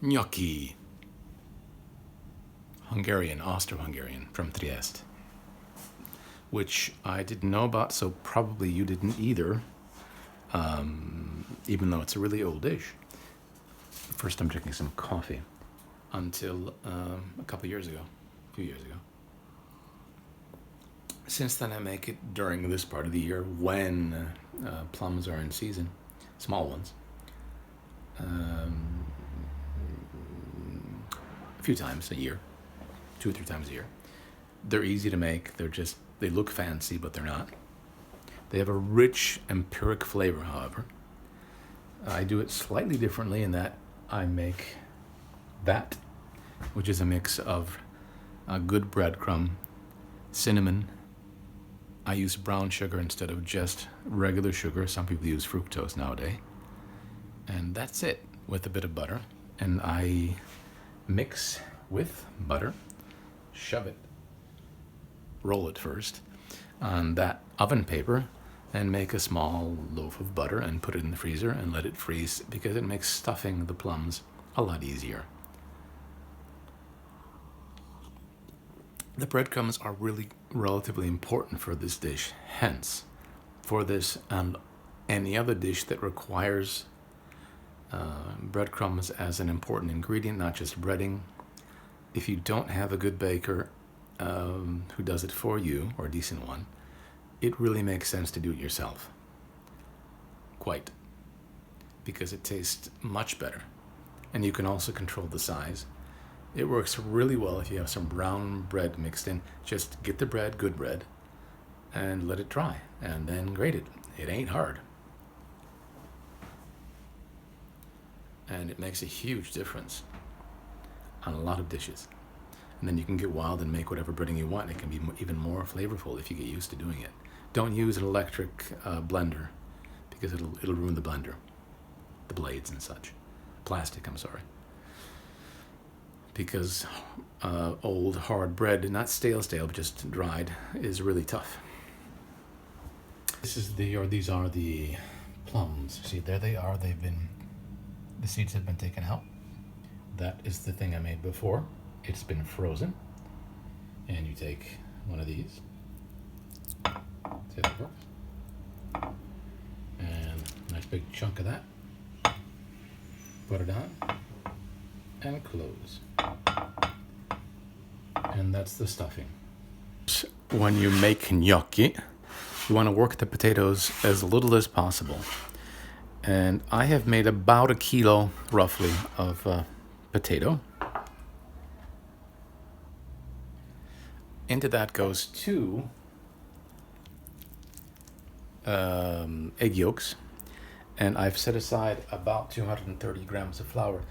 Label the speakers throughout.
Speaker 1: Gnocchi. Hungarian, Austro-Hungarian from Trieste. Which I didn't know about, so probably you didn't either, even though it's a really old dish. First I'm drinking some coffee until a couple years ago, a few years ago. Since then I make it during this part of the year when plums are in season, small ones. A few times a year, 2 or 3 times a year. They're easy to make. They look fancy, but they're not. They have a rich, empiric flavor, however. I do it slightly differently in that I make that, which is a mix of good breadcrumb, cinnamon. I use brown sugar instead of just regular sugar. Some people use fructose nowadays. And that's it, with a bit of butter. And I mix with butter, shove it, roll it first on that oven paper, and make a small loaf of butter and put it in the freezer and let it freeze, because it makes stuffing the plums a lot easier. The breadcrumbs are really relatively important for this dish. Hence, for this and any other dish that requires breadcrumbs as an important ingredient, not just breading, if you don't have a good baker who does it for you, or a decent one, it really makes sense to do it yourself. Quite. Because it tastes much better. And you can also control the size. It works really well if you have some brown bread mixed in. Just get the bread, good bread, and let it dry, and then grate it. It ain't hard. And it makes a huge difference on a lot of dishes. And then you can get wild and make whatever breading you want. It can be even more flavorful if you get used to doing it. Don't use an electric blender, because it'll ruin the blender, the blades and such. Plastic, I'm sorry. Because old hard bread, not stale, but just dried, is really tough. These are the plums. See, there they are. The seeds have been taken out. That is the thing I made before. It's been frozen. And you take one of these. Take it over. And a nice big chunk of that. Put it on. And close. And that's the stuffing. When you make gnocchi, you want to work the potatoes as little as possible. And I have made about 1 kilo, roughly, of potato. Into that goes 2 egg yolks. And I've set aside about 230 grams of flour.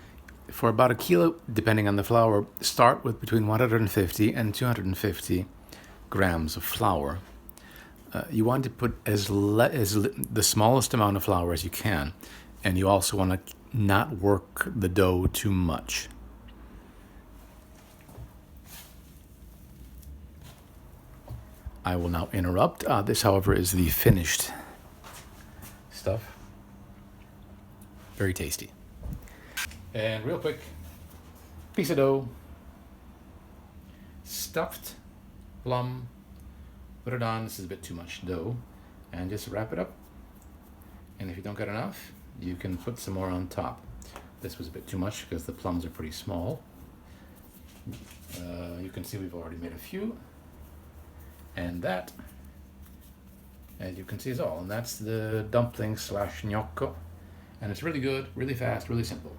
Speaker 1: For about 1 kilo, depending on the flour, start with between 150 and 250 grams of flour. You want to put the smallest amount of flour as you can, and you also want to not work the dough too much. I will now interrupt. This, however, is the finished stuff. Very tasty. And real quick, piece of dough, stuffed plum, put it on. This is a bit too much dough, and just wrap it up. And if you don't get enough, you can put some more on top. This was a bit too much because the plums are pretty small. You can see we've already made a few. And that, as you can see, is all. And that's the dumpling / gnocco. And it's really good, really fast, really simple.